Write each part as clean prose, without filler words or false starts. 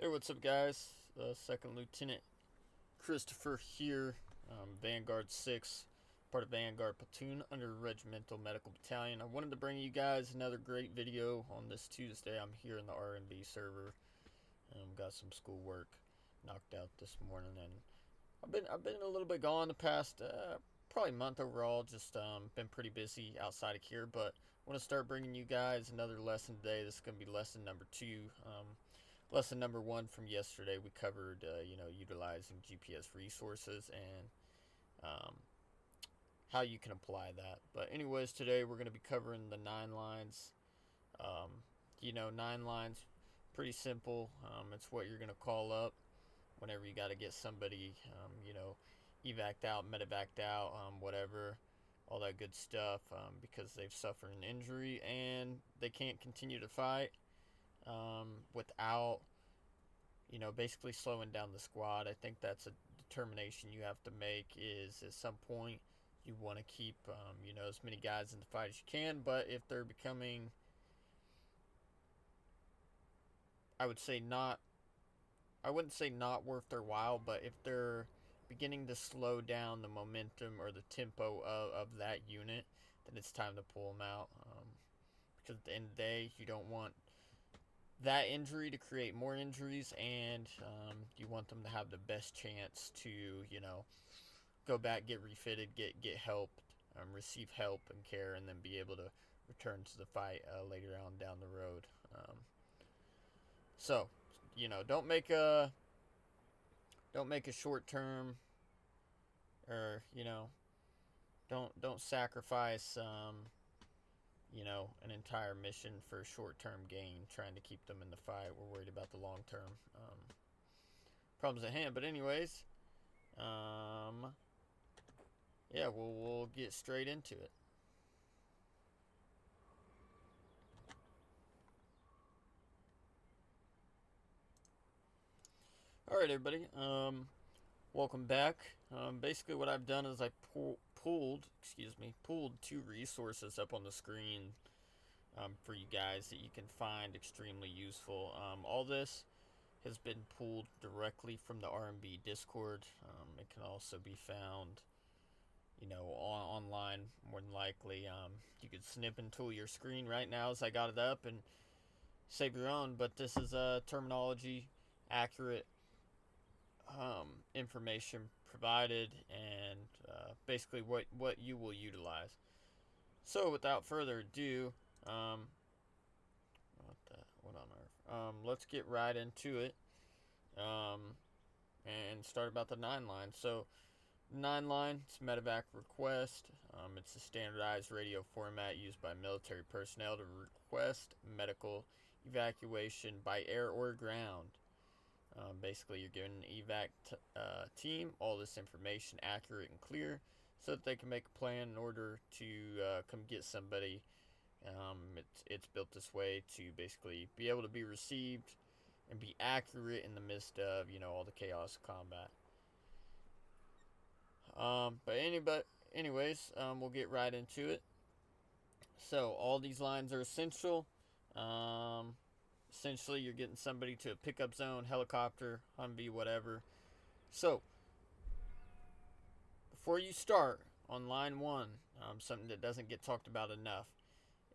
Hey, what's up, guys? Second Lieutenant Christopher here, Vanguard 6, part of Vanguard Platoon under Regimental Medical Battalion. I wanted to bring you guys another great video on this Tuesday. I'm here in the R&B server. Got some schoolwork knocked out this morning, and I've been a little bit gone the past probably month overall. Just been pretty busy outside of here, but I want to start bringing you guys another lesson today. This is going to be lesson number 2. Lesson number 1 from yesterday, we covered, utilizing GPS resources and how you can apply that. But anyways, today we're going to be covering the 9 lines. 9 lines, pretty simple. It's what you're going to call up whenever you got to get somebody, evac'd out, medevac'd out, whatever, all that good stuff, because they've suffered an injury and they can't continue to fight. Without, basically slowing down the squad. I think that's a determination you have to make. Is at some point you want to keep, as many guys in the fight as you can, but if they're becoming, I wouldn't say not worth their while, but if they're beginning to slow down the momentum or the tempo of that unit, then it's time to pull them out. Because at the end of the day, you don't want that injury to create more injuries, and you want them to have the best chance to, go back, get refitted, get help, receive help and care, and then be able to return to the fight later on down the road. So, don't make a short term, or don't sacrifice an entire mission for short-term gain, trying to keep them in the fight. We're worried about the long-term problems at hand. But anyways, yeah, we'll get straight into it. All right, everybody. Welcome back. Basically, what I've done is I pulled 2 resources up on the screen for you guys that you can find extremely useful. All this has been pulled directly from the R&B Discord. It can also be found, online more than likely. You could snip and tool your screen right now as I got it up and save your own. But this is terminology, accurate information provided, and basically what you will utilize. So without further ado, what on earth? Let's get right into it, and start about the 9 line. So 9 line, it's Medevac request. It's a standardized radio format used by military personnel to request medical evacuation by air or ground. Basically, you're giving an evac team all this information, accurate and clear, so that they can make a plan in order to come get somebody. It's built this way to basically be able to be received and be accurate in the midst of, all the chaos of combat. Anyways, we'll get right into it. So all these lines are essential. Essentially, you're getting somebody to a pickup zone, helicopter, Humvee, whatever. So, before you start on line 1, something that doesn't get talked about enough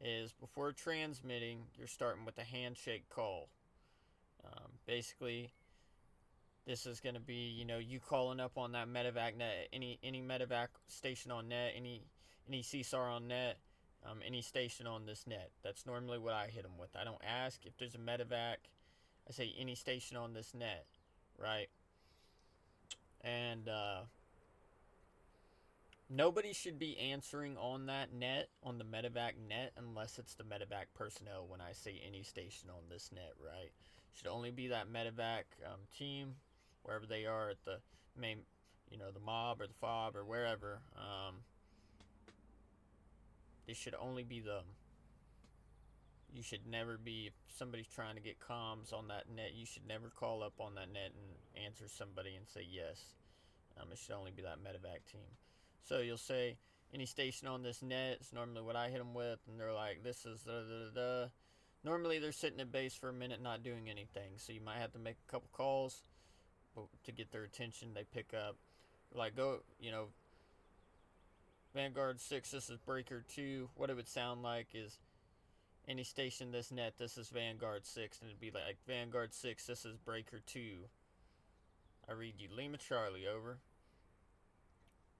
is before transmitting, you're starting with a handshake call. Basically, this is going to be, you calling up on that medevac net, any medevac station on net, any CSAR on net, any station on this net. That's normally what I hit them with. I don't ask if there's a medevac. I say any station on this net, right? And nobody should be answering on that net, on the medevac net, unless it's the medevac personnel. When I say any station on this net, right? Should only be that medevac team, wherever they are at the main, the mob or the fob or wherever. It should only be them. You should never be, if somebody's trying to get comms on that net, you should never call up on that net and answer somebody and say yes. It should only be that medevac team. So you'll say, any station on this net is normally what I hit them with, and they're like, this is Normally they're sitting at base for a minute not doing anything, so you might have to make a couple calls to get their attention. They pick up. Like, go, Vanguard 6, this is breaker 2. What it would sound like is any station this net, this is Vanguard 6, and it'd be like Vanguard 6, this is breaker 2. I read you Lima Charlie, over.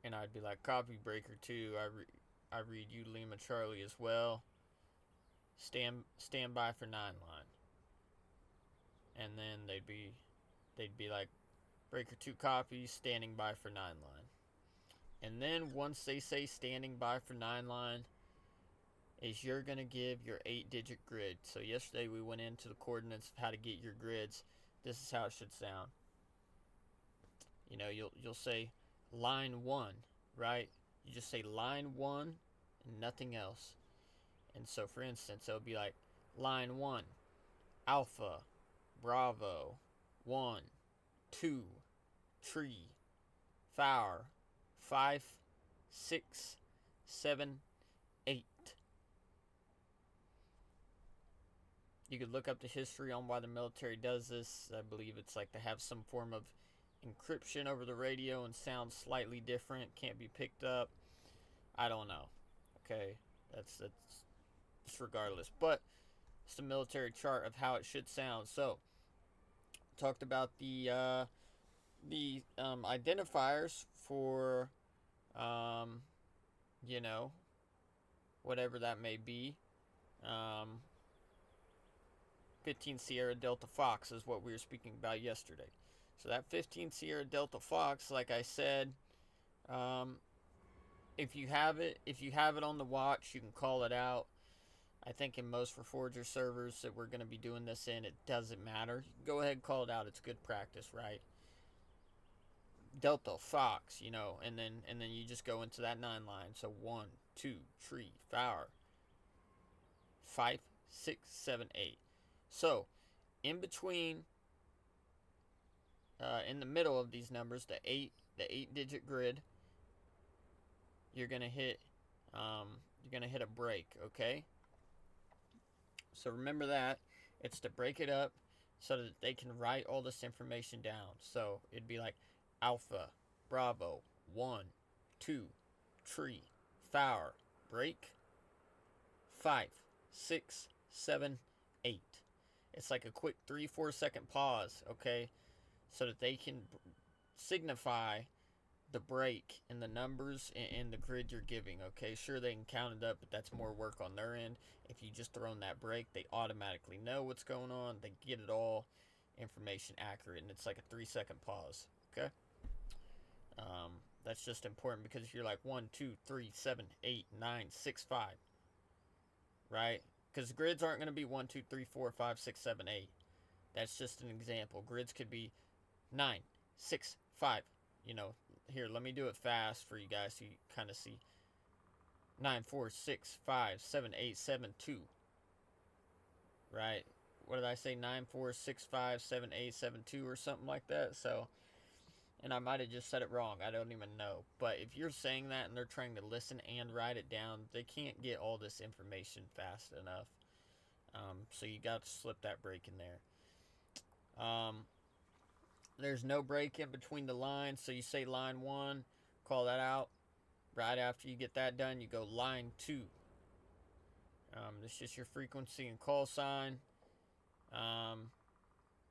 And I'd be like, copy breaker 2. I read you Lima Charlie as well. Stand by for 9 line. And then they'd be like, breaker 2 copy, standing by for 9 line. And then once they say standing by for 9 line, is you're going to give your 8-digit grid. So yesterday we went into the coordinates of how to get your grids. This is how it should sound. You'll say line 1, right? You just say line 1 and nothing else. And so, for instance, it'll be like line 1, Alpha, Bravo, 1, 2, tree, flower, 5, 6, 7, 8. You could look up the history on why the military does this. I believe it's like to have some form of encryption over the radio and sound slightly different, can't be picked up. I don't know. Okay, that's regardless, but it's the military chart of how it should sound. So, talked about the identifiers for whatever that may be. 15 Sierra Delta Fox is what we were speaking about yesterday. So that 15 Sierra Delta Fox, like I said, if you have it on the watch, you can call it out. I think in most Reforger servers that we're going to be doing this in, it doesn't matter. You can go ahead and call it out. It's good practice, right? Delta Fox, and then you just go into that 9 line. So 1, 2, tree, flower, 5, 6, 7, 8. So in between, in the middle of these numbers, the 8-digit grid, you're gonna hit a break, okay? So remember that it's to break it up so that they can write all this information down. So it'd be like Alpha, Bravo, 1, 2, tree, flower, break, 5, 6, 7, 8. It's like a quick 3-4 second pause, okay? So that they can signify the break in the numbers and the grid you're giving, okay? Sure, they can count it up, but that's more work on their end. If you just throw in that break, they automatically know what's going on. They get it all information accurate, and it's like a 3-second pause, okay? That's just important because if you're like 1, 2, 3, 7, 8, 9, 6, 5, right? Because grids aren't going to be 1, 2, 3, 4, 5, 6, 7, 8. That's just an example. Grids could be 9, 6, 5. Here, let me do it fast for you guys so you kind of see. 9, 4, 6, 5, 7, 8, 7, 2. Right? What did I say? 9, 4, 6, 5, 7, 8, 7, 2 or something like that. So, and I might have just said it wrong. I don't even know. But if you're saying that and they're trying to listen and write it down, they can't get all this information fast enough. So you got to slip that break in there. There's no break in between the lines, so you say line 1, call that out. Right after you get that done, you go line 2. This is just your frequency and call sign.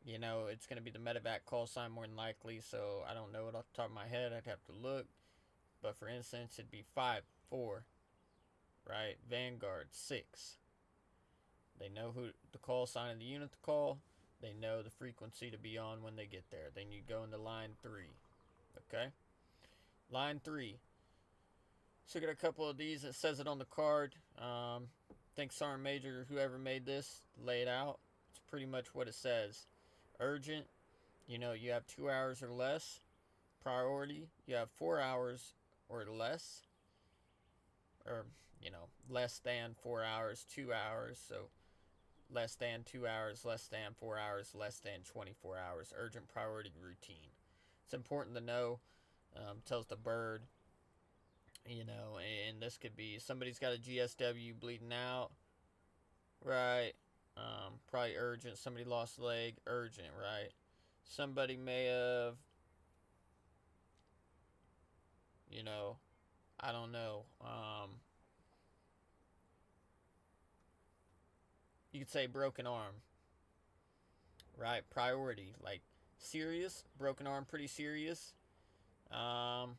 It's going to be the Medevac call sign more than likely, so I don't know it off the top of my head. I'd have to look. But for instance, it'd be 5, 4, right? Vanguard 6. They know who the call sign of the unit to call. They know the frequency to be on when they get there. Then you go into line 3. Okay? Line 3. So got a couple of these that says it on the card. Think Sergeant Major, whoever made this, lay it out. It's pretty much what it says. Urgent, you have 2 hours or less. Priority, you have 4 hours or less. Or, less than 4 hours, 2 hours. So less than 2 hours, less than 4 hours, less than 24 hours. Urgent priority routine. It's important to know. Tells the bird, and this could be somebody's got a GSW bleeding out, right? Probably urgent. Somebody lost a leg, urgent, right? Somebody may have, you know, I don't know. You could say broken arm, right? Priority, like serious, broken arm, pretty serious. Um,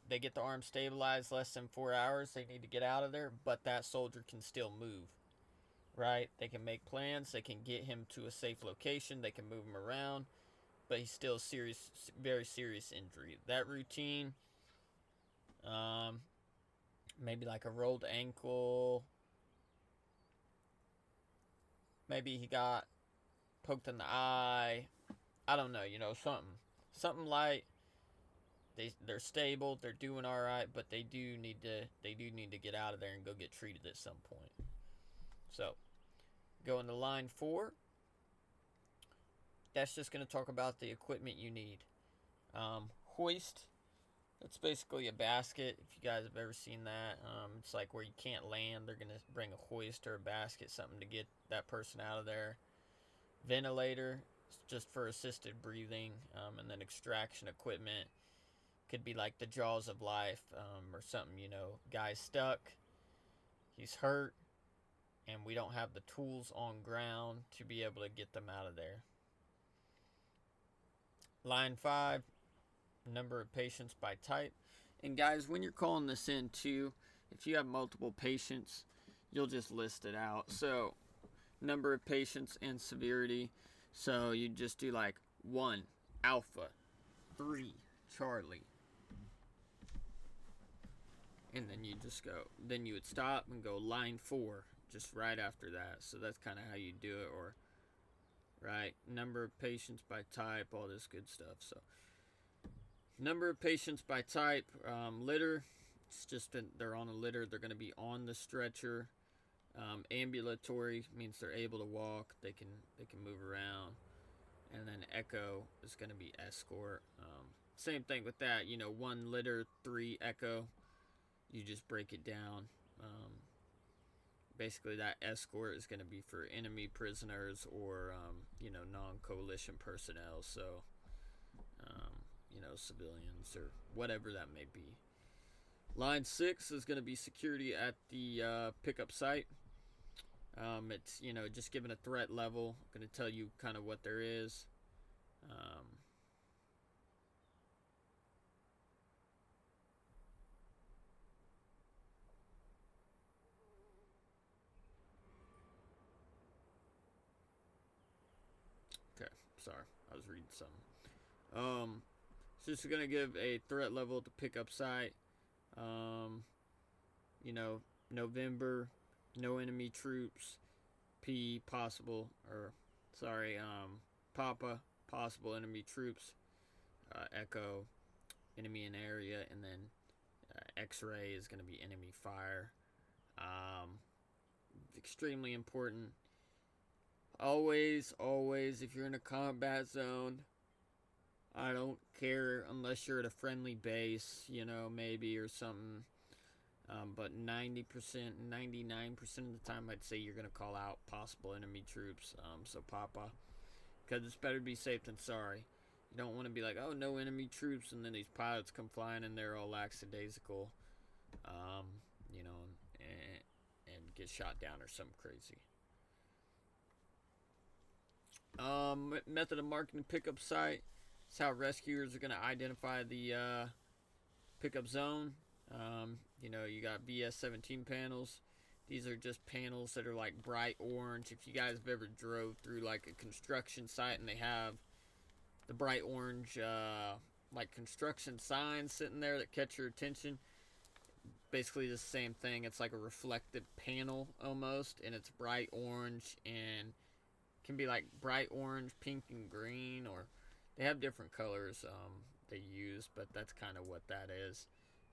they get the arm stabilized less than 4 hours. They need to get out of there, but that soldier can still move, right? They can make plans. They can get him to a safe location. They can move him around, but he's still serious, very serious injury. That routine, um, maybe like a rolled ankle. Maybe he got poked in the eye. I don't know, something light. They're stable, they're doing all right, but they do need to get out of there and go get treated at some point. So, going to line 4. That's just going to talk about the equipment you need. Hoist. That's basically a basket. If you guys have ever seen that, it's like where you can't land. They're going to bring a hoist or a basket, something to get that person out of there. Ventilator, just for assisted breathing, and then extraction equipment. Could be like the jaws of life, or something, guy's stuck, he's hurt, and we don't have the tools on ground to be able to get them out of there. Line 5, number of patients by type. And guys, when you're calling this in too, if you have multiple patients, you'll just list it out. So, number of patients and severity. So you just do like 1 Alpha, 3 Charlie, and then you just go. Then you would stop and go line 4, just right after that. So that's kind of how you do it, or right, number of patients by type, all this good stuff. So number of patients by type, litter. It's just they're on a litter. They're going to be on the stretcher. Ambulatory means they're able to walk. They can move around. And then echo is going to be escort. Same thing with that. 1 litter, 3 echo. You just break it down. Basically, that escort is going to be for enemy prisoners or non-coalition personnel. So, civilians or whatever that may be. Line 6 is going to be security at the pickup site. It's, just given a threat level. I'm going to tell you kind of what there is. Okay, sorry. I was reading something. So it's going to give a threat level at the pickup site. November, no enemy troops. Papa, possible enemy troops. Echo, enemy in area, and then X-ray is going to be enemy fire. Extremely important. Always, if you're in a combat zone, I don't care unless you're at a friendly base, maybe or something. But 90%, 99% of the time, I'd say you're going to call out possible enemy troops. So Papa, because it's better to be safe than sorry. You don't want to be like, oh, no enemy troops, and then these pilots come flying and they're all lackadaisical, and get shot down or something crazy. Method of marking pickup site. It's how rescuers are going to identify the pickup zone. You got BS-17 panels. These are just panels that are like bright orange. If you guys have ever drove through like a construction site and they have the bright orange like construction signs sitting there that catch your attention, basically the same thing. It's like a reflective panel almost, and it's bright orange and can be like bright orange, pink, and green, or they have different colors they use, but that's kind of what that is.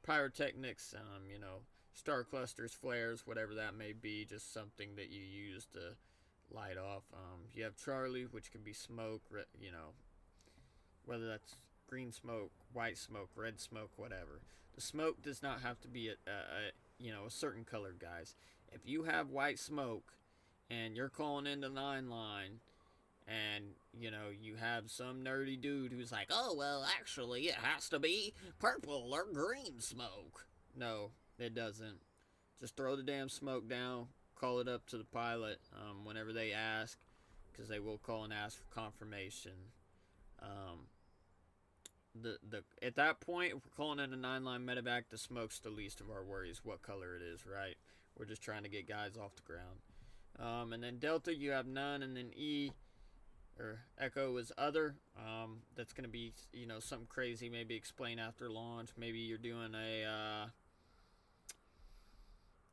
Pyrotechnics, star clusters, flares, whatever that may be, just something that you use to light off. You have Charlie, which can be smoke, whether that's green smoke, white smoke, red smoke, whatever. The smoke does not have to be a certain color, guys. If you have white smoke and you're calling in the 9 line, and you know you have some nerdy dude who's like, oh well, actually it has to be purple or green smoke. No, it doesn't. Just throw the damn smoke down, call it up to the pilot whenever they ask, because they will call and ask for confirmation. um, the at that point, if we're calling it a 9-line medevac, the smoke's the least of our worries. What color it is, right? We're just trying to get guys off the ground. And then Delta, you have none, and then E or Echo is other. That's going to be, you know, something crazy. Maybe explain after launch. Maybe you're doing a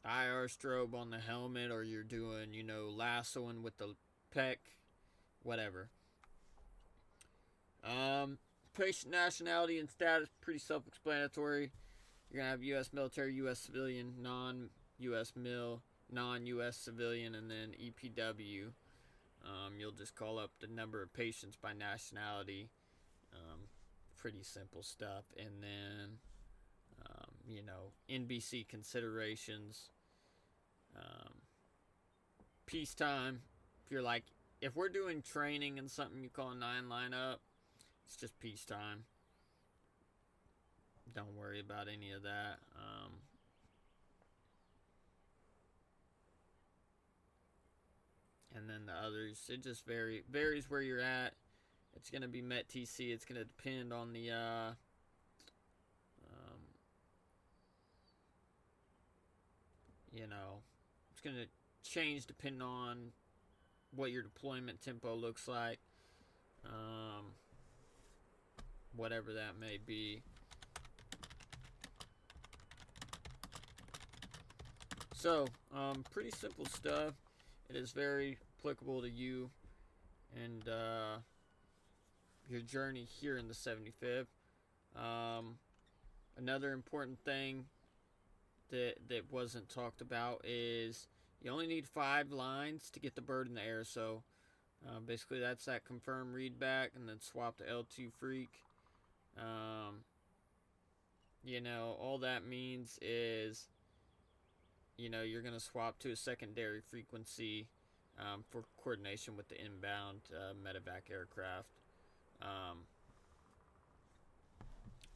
IR strobe on the helmet, or you're doing, you know, lassoing with the pec, whatever. Patient nationality and status, pretty self-explanatory. You're going to have U.S. military, U.S. civilian, non-U.S. mil, non-U.S. civilian, and then EPW. You'll just call up the number of patients by nationality. Pretty simple stuff. And then, you know, NBC considerations. Peacetime. If we're doing training and something you call a 9-line up, it's just peacetime. Don't worry about any of that. And then the others, it just varies where you're at. It's going to be Met TC. It's going to depend on the you know, it's going to change depending on what your deployment tempo looks like. Whatever that may be. So, pretty simple stuff. It is very applicable to you and your journey here in the 75th. Another important thing that wasn't talked about is you only need 5 lines to get the bird in the air. So basically that's that confirm read back and then swap to L2 freak. You know, all that means is, you know, you're going to swap to a secondary frequency for coordination with the inbound medevac aircraft.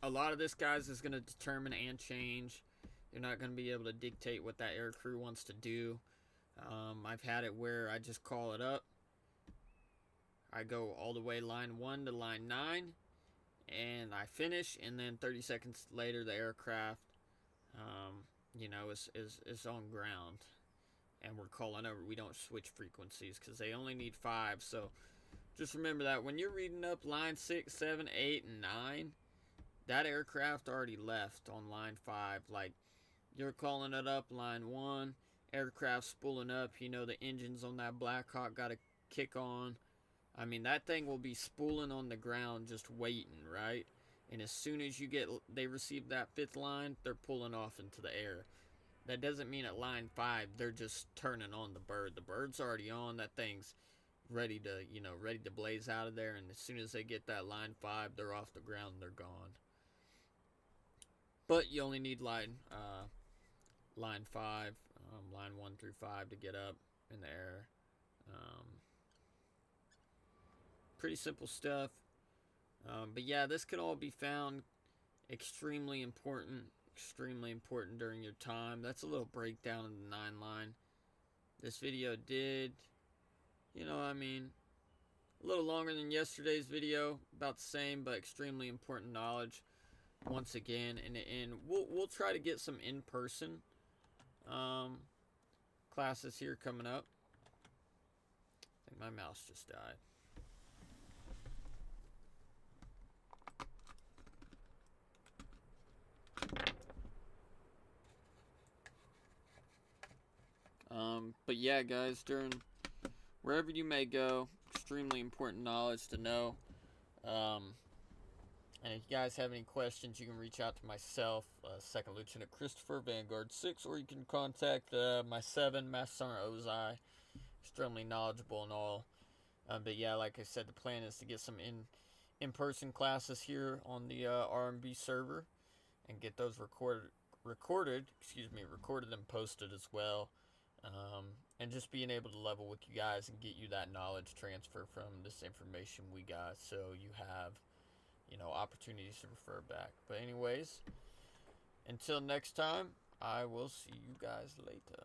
A lot of this, guys, is going to determine and change. You're not going to be able to dictate what that air crew wants to do. I've had it where I just call it up. I go all the way line 1 to line 9, and I finish, and then 30 seconds later the aircraft you know, is on ground, and we're calling over. We don't switch frequencies because they only need 5. So just remember that when you're reading up line 6, 7, 8, and 9, that aircraft already left on line 5. Like, you're calling it up line 1, aircraft spooling up. You know, the engines on that Blackhawk got to kick on. I mean, that thing will be spooling on the ground just waiting, right? And as soon as they receive that 5th line, they're pulling off into the air. That doesn't mean at line 5 they're just turning on the bird. The bird's already on. That thing's ready to blaze out of there. And as soon as they get that line 5, they're off the ground and they're gone. But you only need line 5, line 1 through 5 to get up in the air. Pretty simple stuff. But yeah, this can all be found extremely important during your time. That's a little breakdown of the 9-line. This video did, you know, I mean, a little longer than yesterday's video, about the same, but extremely important knowledge once again. And we'll try to get some in-person classes here coming up. I think my mouse just died. But yeah, guys, wherever you may go, extremely important knowledge to know. And if you guys have any questions, you can reach out to myself, Second Lieutenant Christopher, Vanguard 6, or you can contact my 7, Master Sergeant Oazai. Extremely knowledgeable and all. But yeah, like I said, the plan is to get some in-person classes here on the RMB server and get those recorded and posted as well. and just being able to level with you guys and get you that knowledge transfer from this information we got, so you have, you know, opportunities to refer back. But anyways, until next time, I will see you guys later.